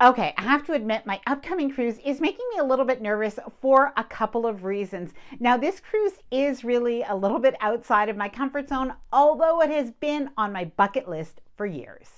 Okay, I have to admit my upcoming cruise is making me a little bit nervous for a couple of reasons. Now, this cruise is really a little bit outside of my comfort zone, although it has been on my bucket list for years.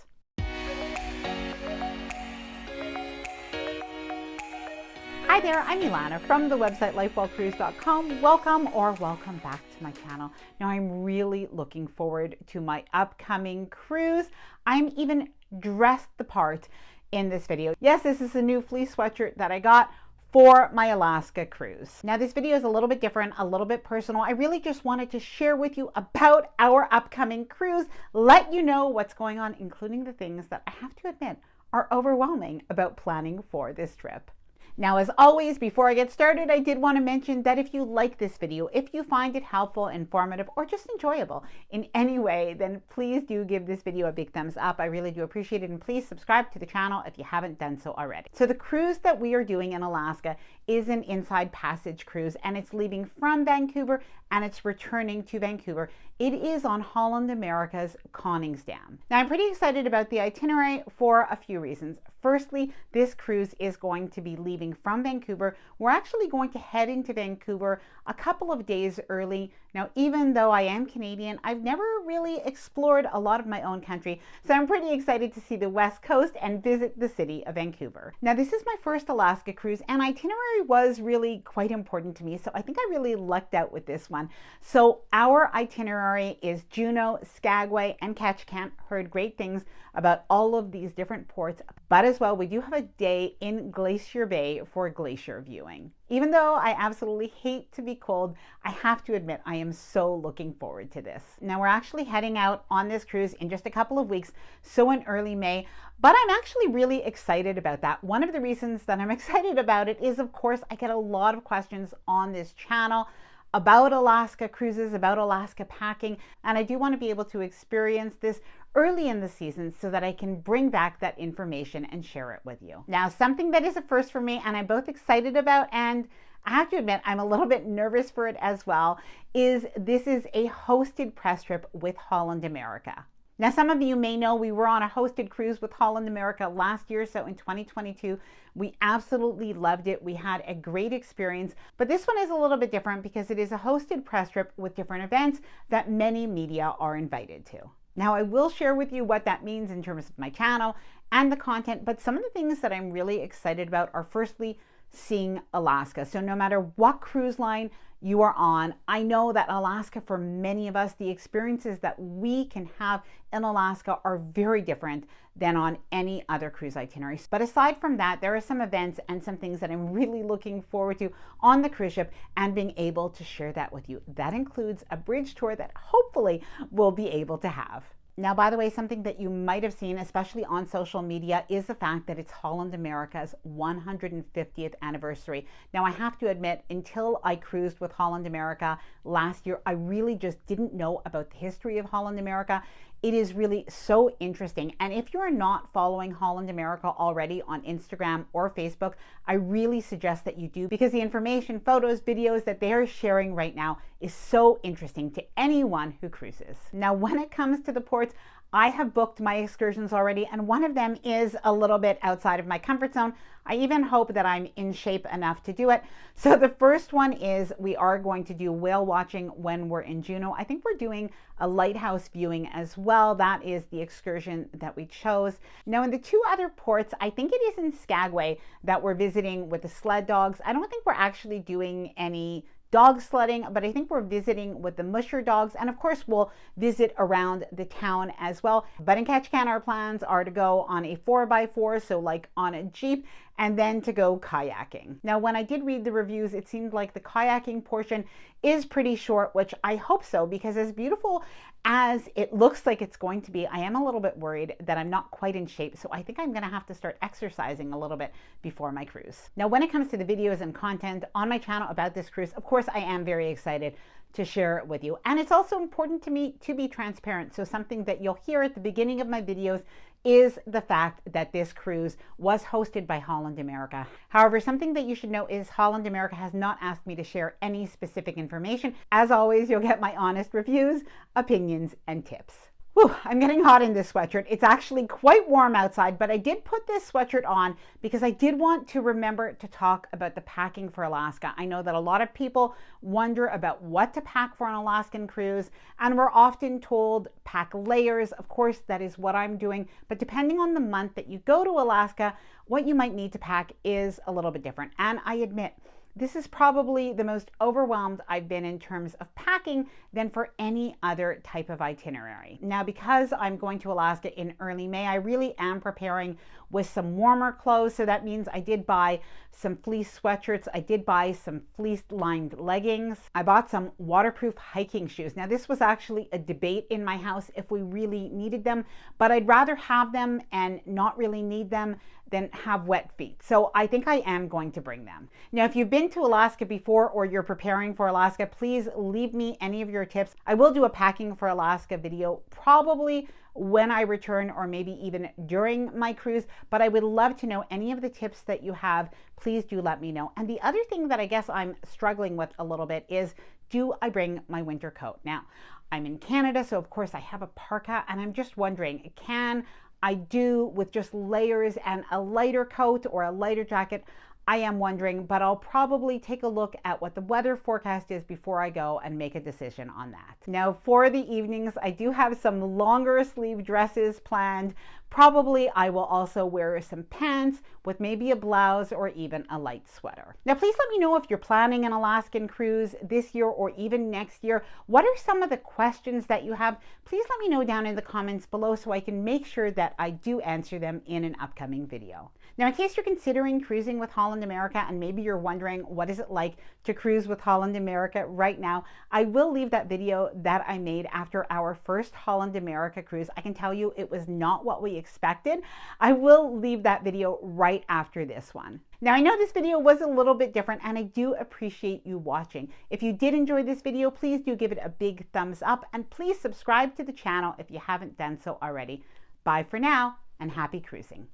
Hi there, I'm Ilana from the website lifewellcruise.com. Welcome back to my channel. Now, I'm really looking forward to my upcoming cruise. I'm even dressed the part in this video. Yes, this is a new fleece sweatshirt that I got for my Alaska cruise. Now, this video is a little bit different, a little bit personal. I really just wanted to share with you about our upcoming cruise, let you know what's going on, including the things that I have to admit are overwhelming about planning for this trip. Now, as always, before I get started, I did want to mention that if you like this video, if you find it helpful, informative, or just enjoyable in any way, then please do give this video a big thumbs up. I really do appreciate it. And please subscribe to the channel if you haven't done so already. So the cruise that we are doing in Alaska is an Inside Passage cruise, and it's leaving from Vancouver and it's returning to Vancouver. It is on Holland America's Koningsdam. Now, I'm pretty excited about the itinerary for a few reasons. Firstly, this cruise is going to be leaving from Vancouver. We're actually going to head into Vancouver a couple of days early. Now, even though I am Canadian, I've never really explored a lot of my own country, so I'm pretty excited to see the West Coast and visit the city of Vancouver. Now, this is my first Alaska cruise, and itinerary was really quite important to me, so I think I really lucked out with this one. So our itinerary is Juneau, Skagway, and Ketchikan. Heard great things about all of these different ports, but as well, we do have a day in Glacier Bay for glacier viewing. Even though I absolutely hate to be cold, I have to admit I am so looking forward to this. Now, we're actually heading out on this cruise in just a couple of weeks, so in early May, but I'm actually really excited about that. One of the reasons that I'm excited about it is, of course, I get a lot of questions on this channel about Alaska cruises, about Alaska packing, and I do want to be able to experience this early in the season so that I can bring back that information and share it with you. Now, something that is a first for me and I'm both excited about, and I have to admit I'm a little bit nervous for it as well, is this is a hosted press trip with Holland America. Now, some of you may know we were on a hosted cruise with Holland America last year, so in 2022, we absolutely loved it. We had a great experience, but this one is a little bit different because it is a hosted press trip with different events that many media are invited to. Now, I will share with you what that means in terms of my channel and the content, but some of the things that I'm really excited about are firstly, seeing Alaska. So no matter what cruise line you are on, I know that Alaska, for many of us, the experiences that we can have in Alaska are very different than on any other cruise itinerary. But aside from that, there are some events and some things that I'm really looking forward to on the cruise ship and being able to share that with you. That includes a bridge tour that hopefully we'll be able to have. Now, by the way, something that you might have seen, especially on social media, is the fact that it's Holland America's 150th anniversary. Now, I have to admit, until I cruised with Holland America last year, I really just didn't know about the history of Holland America. It is really so interesting. And if you're not following Holland America already on Instagram or Facebook, I really suggest that you do, because the information, photos, videos that they are sharing right now is so interesting to anyone who cruises. Now, when it comes to the ports, I have booked my excursions already, and one of them is a little bit outside of my comfort zone. I even hope that I'm in shape enough to do it. So the first one is we are going to do whale watching when we're in Juneau. I think we're doing a lighthouse viewing as well. That is the excursion that we chose. Now, in the two other ports, I think it is in Skagway that we're visiting with the sled dogs. I don't think we're actually doing any dog sledding, but I think we're visiting with the musher dogs, and of course we'll visit around the town as well. But in Ketchikan, our plans are to go on a 4x4, so like on a Jeep, and then to go kayaking. Now, when I did read the reviews, it seemed like the kayaking portion is pretty short, which I hope so, because as beautiful as it looks like it's going to be, I am a little bit worried that I'm not quite in shape. So I think I'm going to have to start exercising a little bit before my cruise. Now, when it comes to the videos and content on my channel about this cruise, of course, I am very excited to share it with you. And it's also important to me to be transparent. So something that you'll hear at the beginning of my videos is the fact that this cruise was hosted by Holland America. However, something that you should know is Holland America has not asked me to share any specific information. As always, you'll get my honest reviews, opinions, and tips. Whew, I'm getting hot in this sweatshirt. It's actually quite warm outside, but I did put this sweatshirt on because I did want to remember to talk about the packing for Alaska. I know that a lot of people wonder about what to pack for an Alaskan cruise, and we're often told pack layers. Of course, that is what I'm doing, but depending on the month that you go to Alaska, what you might need to pack is a little bit different. And I admit, this is probably the most overwhelmed I've been in terms of packing than for any other type of itinerary. Now, because I'm going to Alaska in early May, I really am preparing with some warmer clothes. So that means I did buy some fleece sweatshirts. I did buy some fleece lined leggings. I bought some waterproof hiking shoes. Now, this was actually a debate in my house if we really needed them, but I'd rather have them and not really need them than have wet feet. So I think I am going to bring them. Now, if you've been to Alaska before or you're preparing for Alaska, please leave me any of your tips. I will do a packing for Alaska video probably when I return or maybe even during my cruise, but I would love to know any of the tips that you have. Please do let me know. And the other thing that I guess I'm struggling with a little bit is, do I bring my winter coat? Now, I'm in Canada, so of course I have a parka, and I'm just wondering, can I do with just layers and a lighter coat or a lighter jacket? I am wondering, but I'll probably take a look at what the weather forecast is before I go and make a decision on that. Now, for the evenings, I do have some longer sleeve dresses planned. Probably I will also wear some pants with maybe a blouse or even a light sweater. Now, please let me know if you're planning an Alaskan cruise this year or even next year. What are some of the questions that you have? Please let me know down in the comments below so I can make sure that I do answer them in an upcoming video. Now, in case you're considering cruising with Holland America and maybe you're wondering what is it like to cruise with Holland America right now, I will leave that video that I made after our first Holland America cruise. I can tell you it was not what we expected. I will leave that video right after this one. Now, I know this video was a little bit different and I do appreciate you watching. If you did enjoy this video, please do give it a big thumbs up and please subscribe to the channel if you haven't done so already. Bye for now and happy cruising.